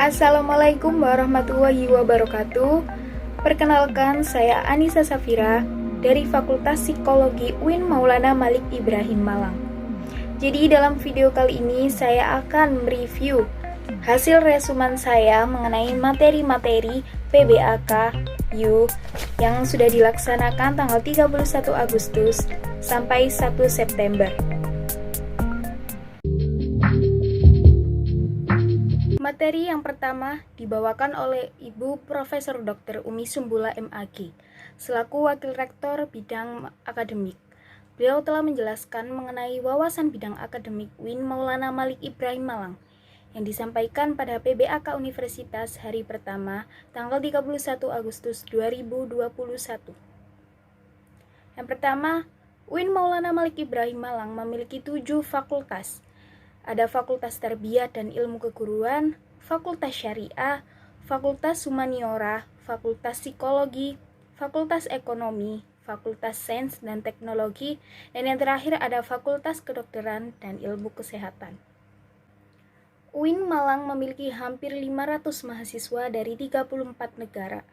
Assalamualaikum warahmatullahi wabarakatuh. Perkenalkan, saya Anissa Safira dari Fakultas Psikologi UIN Maulana Malik Ibrahim Malang. Jadi dalam video kali ini saya akan mereview hasil resuman saya mengenai materi-materi PBAK U yang sudah dilaksanakan tanggal 31 Agustus sampai 1 September. Materi yang pertama dibawakan oleh Ibu Profesor Dr. Umi Sumbula MAG, selaku Wakil Rektor Bidang Akademik. Beliau telah menjelaskan mengenai wawasan bidang akademik UIN Maulana Malik Ibrahim Malang yang disampaikan pada PBAK Universitas hari pertama tanggal 31 Agustus 2021. Yang pertama, UIN Maulana Malik Ibrahim Malang memiliki 7 fakultas. Ada Fakultas Tarbiyah dan Ilmu Keguruan, Fakultas Syariah, Fakultas Humaniora, Fakultas Psikologi, Fakultas Ekonomi, Fakultas Sains dan Teknologi, dan yang terakhir ada Fakultas Kedokteran dan Ilmu Kesehatan. UIN Malang memiliki hampir 500 mahasiswa dari 34 negara,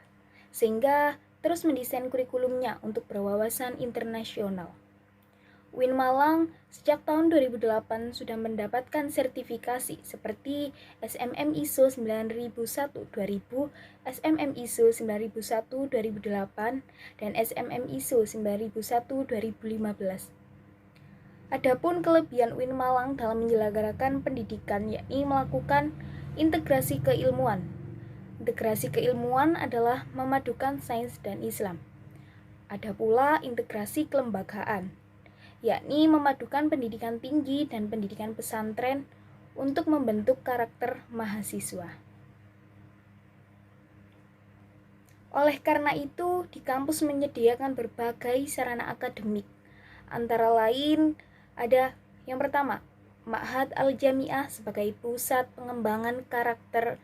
sehingga terus mendesain kurikulumnya untuk berwawasan internasional. UIN Malang sejak tahun 2008 sudah mendapatkan sertifikasi seperti SMM ISO 9001-2000, SMM ISO 9001-2008, dan SMM ISO 9001-2015. Adapun kelebihan UIN Malang dalam menyelenggarakan pendidikan yakni melakukan integrasi keilmuan. Integrasi keilmuan adalah memadukan sains dan Islam. Ada pula integrasi kelembagaan, yakni memadukan pendidikan tinggi dan pendidikan pesantren untuk membentuk karakter mahasiswa. Oleh karena itu, di kampus menyediakan berbagai sarana akademik. Antara lain, ada yang pertama, Ma'had Al-Jami'ah sebagai pusat pengembangan karakter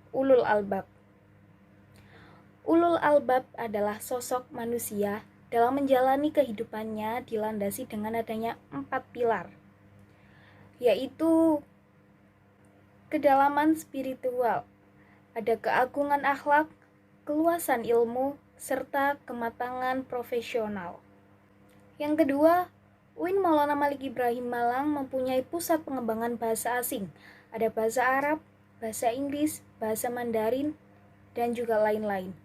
ulul albab. Ulul albab adalah sosok manusia dalam menjalani kehidupannya dilandasi dengan adanya 4 pilar, yaitu kedalaman spiritual, ada keagungan akhlak, keluasan ilmu, serta kematangan profesional. Yang kedua, UIN Maulana Malik Ibrahim Malang mempunyai pusat pengembangan bahasa asing, ada bahasa Arab, bahasa Inggris, bahasa Mandarin, dan juga lain-lain.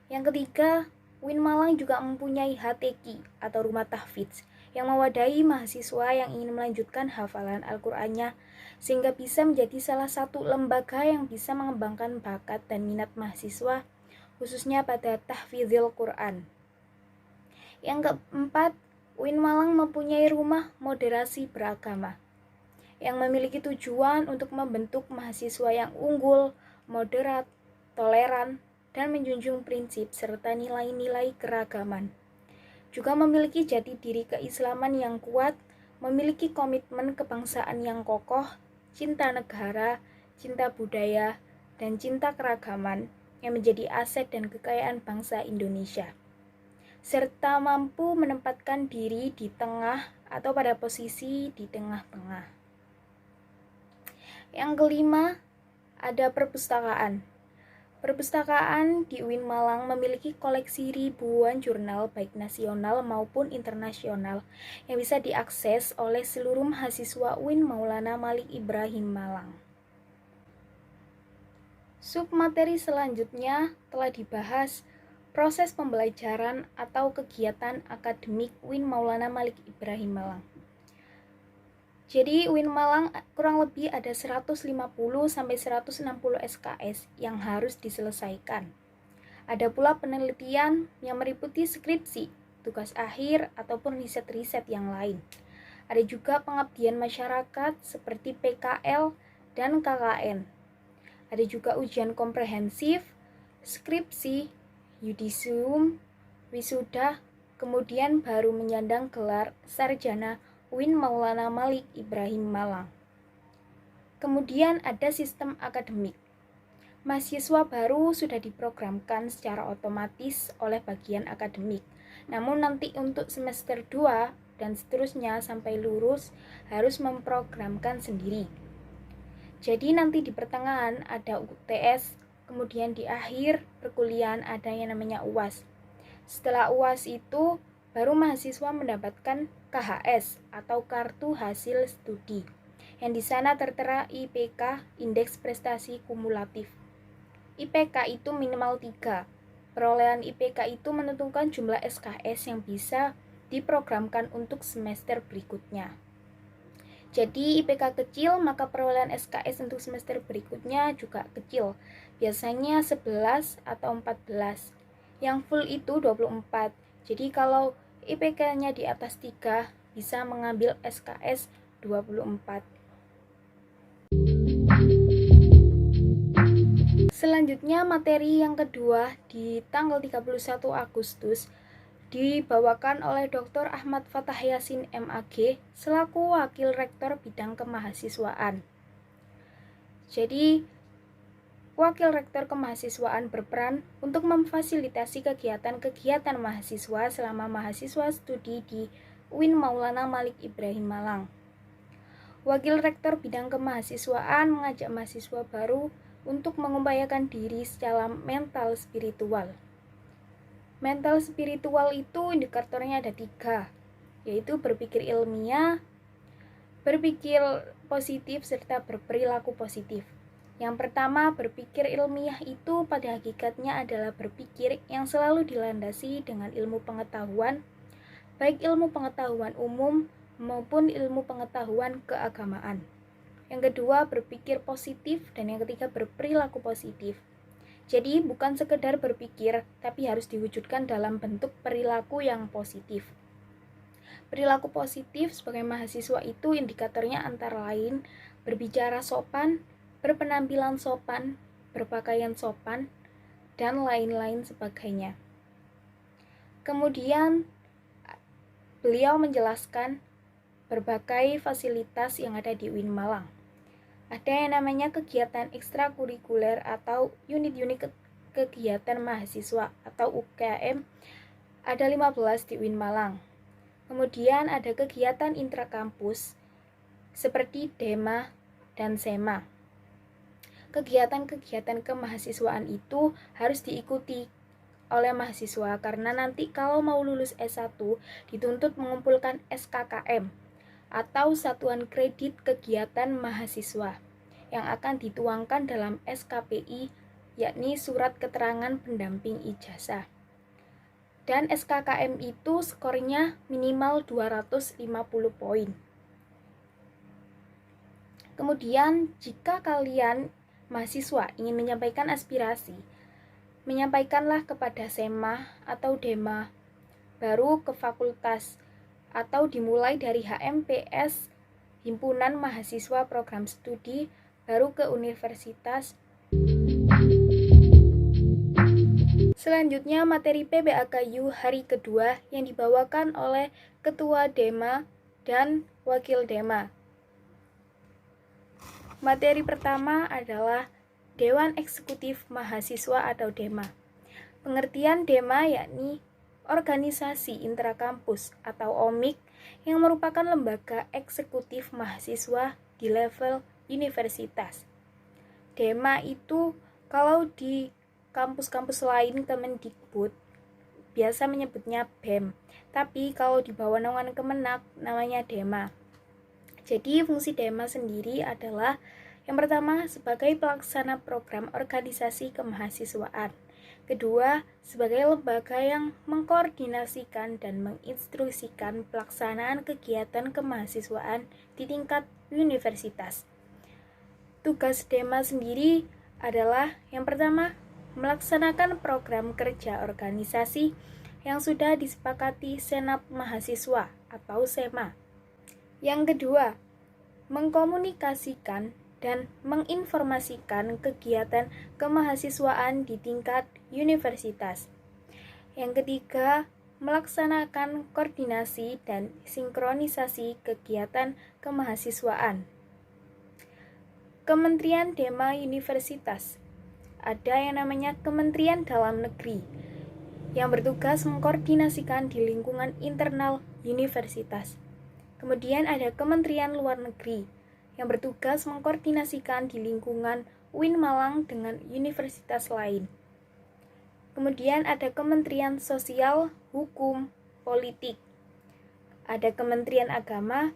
Yang ketiga, UIN Malang juga mempunyai HTQ atau Rumah Tahfidz yang mewadahi mahasiswa yang ingin melanjutkan hafalan Al-Qur'annya sehingga bisa menjadi salah satu lembaga yang bisa mengembangkan bakat dan minat mahasiswa khususnya pada tahfidzil Quran. Yang keempat, UIN Malang mempunyai rumah moderasi beragama yang memiliki tujuan untuk membentuk mahasiswa yang unggul, moderat, toleran, dan menjunjung prinsip serta nilai-nilai keragaman. Juga memiliki jati diri keislaman yang kuat, memiliki komitmen kebangsaan yang kokoh, cinta negara, cinta budaya, dan cinta keragaman yang menjadi aset dan kekayaan bangsa Indonesia, serta mampu menempatkan diri di tengah atau pada posisi di tengah-tengah. Yang kelima, ada perpustakaan. Perpustakaan di UIN Malang memiliki koleksi ribuan jurnal baik nasional maupun internasional yang bisa diakses oleh seluruh mahasiswa UIN Maulana Malik Ibrahim Malang. Submateri selanjutnya telah dibahas proses pembelajaran atau kegiatan akademik UIN Maulana Malik Ibrahim Malang. Jadi UIN Malang kurang lebih ada 150-160 SKS yang harus diselesaikan. Ada pula penelitian yang meliputi skripsi, tugas akhir, ataupun riset-riset yang lain. Ada juga pengabdian masyarakat seperti PKL dan KKN. Ada juga ujian komprehensif, skripsi, yudisium, wisuda, kemudian baru menyandang gelar sarjana UIN Maulana Malik Ibrahim Malang. Kemudian ada sistem akademik. Mahasiswa baru sudah diprogramkan secara otomatis oleh bagian akademik. Namun nanti untuk semester 2 dan seterusnya sampai lulus harus memprogramkan sendiri. Jadi nanti di pertengahan ada UTS, kemudian di akhir perkuliahan ada yang namanya UAS. Setelah UAS itu baru mahasiswa mendapatkan KHS atau kartu hasil studi, yang di sana tertera IPK, indeks prestasi kumulatif. IPK itu minimal 3. Perolehan IPK itu menentukan jumlah SKS yang bisa diprogramkan untuk semester berikutnya. Jadi IPK kecil, maka perolehan SKS untuk semester berikutnya juga kecil. Biasanya 11 atau 14. Yang full itu 24. Jadi kalau IPK-nya di atas 3, bisa mengambil SKS 24. Selanjutnya materi yang kedua di tanggal 31 Agustus dibawakan oleh Dr. Ahmad Fathah Yasin MAG selaku Wakil Rektor Bidang Kemahasiswaan. Jadi, Wakil Rektor Kemahasiswaan berperan untuk memfasilitasi kegiatan-kegiatan mahasiswa selama mahasiswa studi di UIN Maulana Malik Ibrahim Malang. Wakil Rektor Bidang Kemahasiswaan mengajak mahasiswa baru untuk mengupayakan diri secara mental spiritual. Mental spiritual itu indikatornya ada 3, yaitu berpikir ilmiah, berpikir positif, serta berperilaku positif. Yang pertama, berpikir ilmiah itu pada hakikatnya adalah berpikir yang selalu dilandasi dengan ilmu pengetahuan, baik ilmu pengetahuan umum maupun ilmu pengetahuan keagamaan. Yang kedua, berpikir positif, dan yang ketiga, berperilaku positif. Jadi bukan sekedar berpikir, tapi harus diwujudkan dalam bentuk perilaku yang positif. Perilaku positif sebagai mahasiswa itu indikatornya antara lain berbicara sopan, berpenampilan sopan, berpakaian sopan, dan lain-lain sebagainya. Kemudian beliau menjelaskan berbagai fasilitas yang ada di UIN Malang. Ada yang namanya kegiatan ekstrakurikuler atau unit-unit kegiatan mahasiswa atau UKM, ada 15 di UIN Malang. Kemudian ada kegiatan intrakampus seperti DEMA dan SEMA. Kegiatan-kegiatan kemahasiswaan itu harus diikuti oleh mahasiswa karena nanti kalau mau lulus S1 dituntut mengumpulkan SKKM atau Satuan Kredit Kegiatan Mahasiswa yang akan dituangkan dalam SKPI, yakni Surat Keterangan Pendamping Ijazah. Dan SKKM itu skornya minimal 250 poin. Kemudian jika kalian mahasiswa ingin menyampaikan aspirasi, menyampaikanlah kepada SEMA atau DEMA, baru ke fakultas, atau dimulai dari HMPS, Himpunan Mahasiswa Program Studi, baru ke universitas. Selanjutnya materi PBAKU hari kedua yang dibawakan oleh Ketua DEMA dan Wakil DEMA. Materi pertama adalah Dewan Eksekutif Mahasiswa atau DEMA. Pengertian DEMA yakni Organisasi Intrakampus atau OMIK yang merupakan lembaga eksekutif mahasiswa di level universitas. DEMA itu kalau di kampus-kampus lain Kemendikbud biasa menyebutnya BEM, tapi kalau di bawah naungan Kemenak namanya DEMA. Jadi fungsi DEMA sendiri adalah yang pertama sebagai pelaksana program organisasi kemahasiswaan. Kedua, sebagai lembaga yang mengkoordinasikan dan menginstruksikan pelaksanaan kegiatan kemahasiswaan di tingkat universitas. Tugas DEMA sendiri adalah yang pertama, melaksanakan program kerja organisasi yang sudah disepakati Senat Mahasiswa atau SEMA. Yang kedua, mengkomunikasikan dan menginformasikan kegiatan kemahasiswaan di tingkat universitas. Yang ketiga, melaksanakan koordinasi dan sinkronisasi kegiatan kemahasiswaan. Kementerian DEMA Universitas. Ada yang namanya Kementerian Dalam Negeri yang bertugas mengkoordinasikan di lingkungan internal universitas. Kemudian ada Kementerian Luar Negeri yang bertugas mengkoordinasikan di lingkungan UIN Malang dengan universitas lain. Kemudian ada Kementerian Sosial, Hukum, Politik. Ada Kementerian Agama,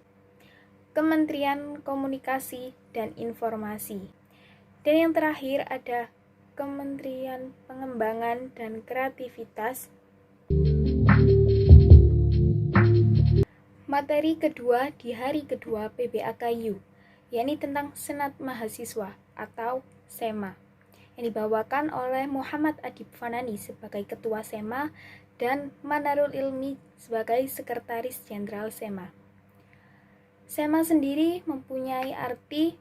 Kementerian Komunikasi dan Informasi. Dan yang terakhir ada Kementerian Pengembangan dan Kreativitas. Materi kedua di hari kedua PBAKU, yakni tentang Senat Mahasiswa atau SEMA, yang dibawakan oleh Muhammad Adib Fanani sebagai Ketua SEMA dan Manarul Ilmi sebagai Sekretaris Jenderal SEMA. SEMA sendiri mempunyai arti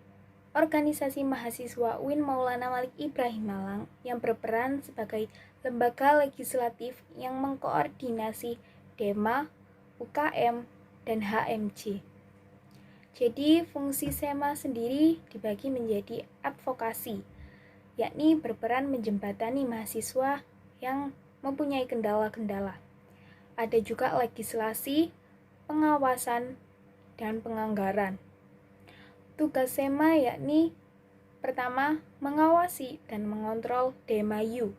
Organisasi Mahasiswa UIN Maulana Malik Ibrahim Malang yang berperan sebagai lembaga legislatif yang mengkoordinasi DEMA, UKM, dan HMJ. Jadi fungsi SEMA sendiri dibagi menjadi advokasi, yakni berperan menjembatani mahasiswa yang mempunyai kendala-kendala. Ada juga legislasi, pengawasan, dan penganggaran. Tugas SEMA yakni pertama, mengawasi dan mengontrol DEMA-U.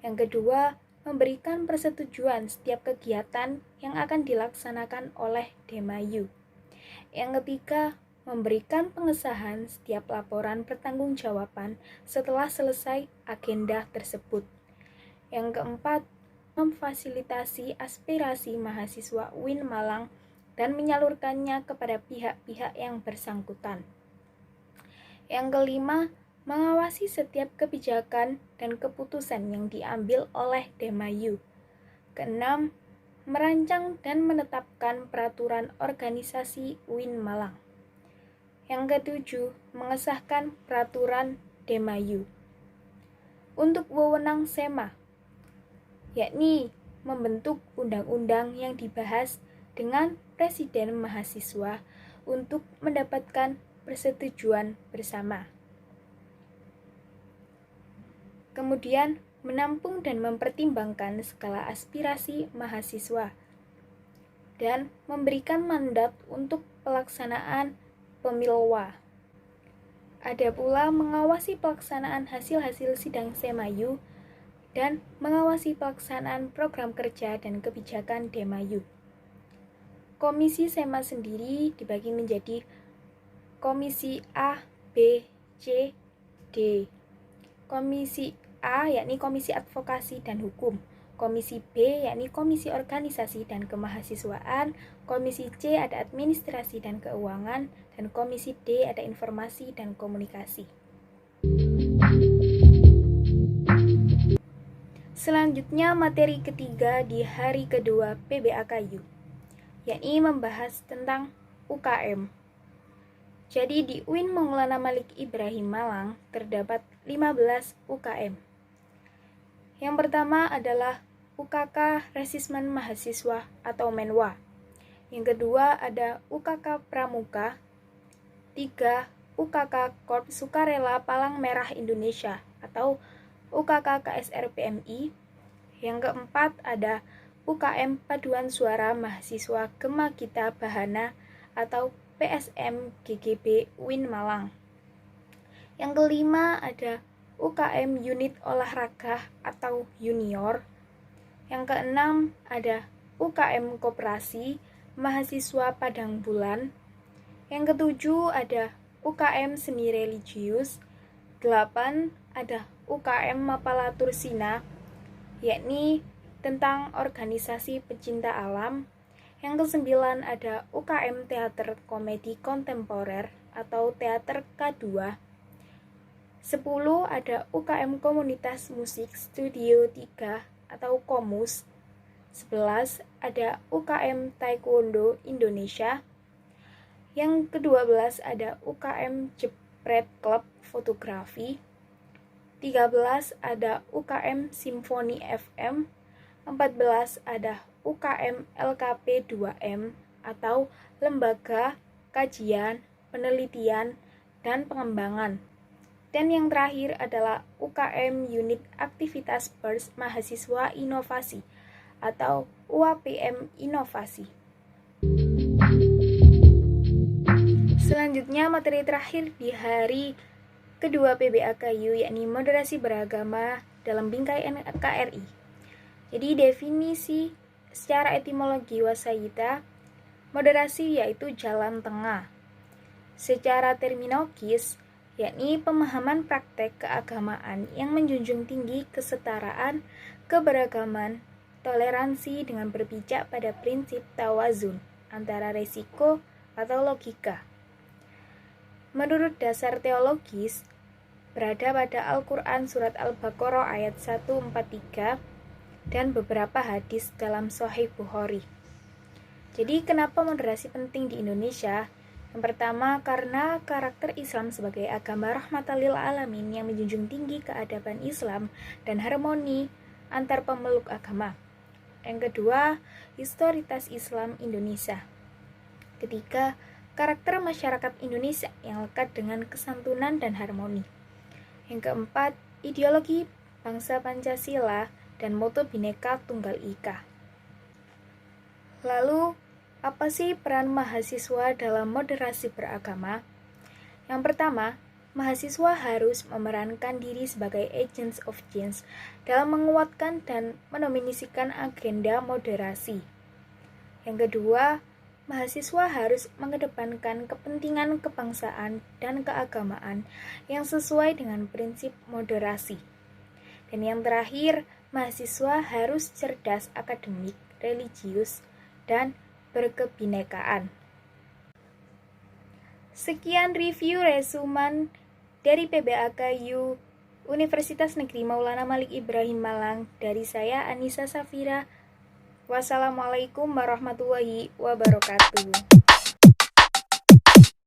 Yang kedua, memberikan persetujuan setiap kegiatan yang akan dilaksanakan oleh DEMA-U. Yang ketiga, memberikan pengesahan setiap laporan pertanggungjawaban setelah selesai agenda tersebut. Yang keempat, memfasilitasi aspirasi mahasiswa UIN Malang dan menyalurkannya kepada pihak-pihak yang bersangkutan. Yang kelima, mengawasi setiap kebijakan dan keputusan yang diambil oleh DEMA-U. Keenam, merancang dan menetapkan peraturan organisasi UIN Malang. Yang ketujuh, mengesahkan peraturan DEMA-U. Untuk wewenang SEMA, yakni membentuk undang-undang yang dibahas dengan Presiden mahasiswa untuk mendapatkan persetujuan bersama. Kemudian, menampung dan mempertimbangkan segala aspirasi mahasiswa dan memberikan mandat untuk pelaksanaan pemilwa. Ada pula mengawasi pelaksanaan hasil-hasil sidang SEMA-U dan mengawasi pelaksanaan program kerja dan kebijakan DEMA-U. Komisi SEMA sendiri dibagi menjadi Komisi A, B, C, D. Komisi A yakni Komisi Advokasi dan Hukum. Komisi B yakni Komisi Organisasi dan Kemahasiswaan. Komisi C ada Administrasi dan Keuangan. Dan Komisi D ada Informasi dan Komunikasi. Selanjutnya materi ketiga di hari kedua PBAKU, yakni membahas tentang UKM. Jadi di UIN Maulana Malik Ibrahim Malang terdapat 15 UKM. Yang pertama adalah UKK Resismen Mahasiswa atau MENWA. Yang kedua ada UKK Pramuka. 3. UKK Korps Sukarela Palang Merah Indonesia atau UKK KSR-PMI. Yang keempat ada UKM Paduan Suara Mahasiswa Gema Gita Bahana atau PSM GGB UIN Malang. Yang kelima ada UKM Unit Olahraga atau Junior. Yang keenam ada UKM Koperasi Mahasiswa Padang Bulan. Yang ketujuh ada UKM Seni Religius. 8 ada UKM Mapalatur Sina, yakni tentang organisasi pecinta alam. Yang ke-9 ada UKM Teater Komedi Kontemporer atau Teater K2. 10 ada UKM Komunitas Musik Studio 3 atau KOMUS. 11 ada UKM Taekwondo Indonesia. Yang ke-12 ada UKM Jepret Club Fotografi. 13 ada UKM Simfoni FM. 14 ada UKM LKP 2M atau Lembaga Kajian, Penelitian, dan Pengembangan. Dan yang terakhir adalah UKM Unit Aktivitas Pers Mahasiswa Inovasi atau UAPM Inovasi. Selanjutnya materi terakhir di hari kedua PBAKU yakni moderasi beragama dalam bingkai NKRI. Jadi definisi secara etimologi wasayita, moderasi yaitu jalan tengah. Secara terminologis, yakni pemahaman praktek keagamaan yang menjunjung tinggi kesetaraan, keberagaman, toleransi dengan berpijak pada prinsip tawazun antara resiko atau logika. Menurut dasar teologis, berada pada Al-Quran Surat Al-Baqarah ayat 143 dan beberapa hadis dalam Sahih Bukhari. Jadi kenapa moderasi penting di Indonesia? Yang pertama, karena karakter Islam sebagai agama rahmatan lil alamin yang menjunjung tinggi keadaban Islam dan harmoni antar pemeluk agama. Yang kedua, historitas Islam Indonesia. Ketiga, karakter masyarakat Indonesia yang lekat dengan kesantunan dan harmoni. Yang keempat, ideologi bangsa Pancasila dan moto Bhinneka Tunggal Ika. Lalu, apa sih peran mahasiswa dalam moderasi beragama? Yang pertama, mahasiswa harus memerankan diri sebagai agents of change dalam menguatkan dan mendominasikan agenda moderasi. Yang kedua, mahasiswa harus mengedepankan kepentingan kebangsaan dan keagamaan yang sesuai dengan prinsip moderasi. Dan yang terakhir, mahasiswa harus cerdas akademik, religius, dan berkebinekaan. Sekian review resumen dari PBAKU Universitas Negeri Maulana Malik Ibrahim Malang dari saya Anissa Safira. Wassalamualaikum warahmatullahi wabarakatuh.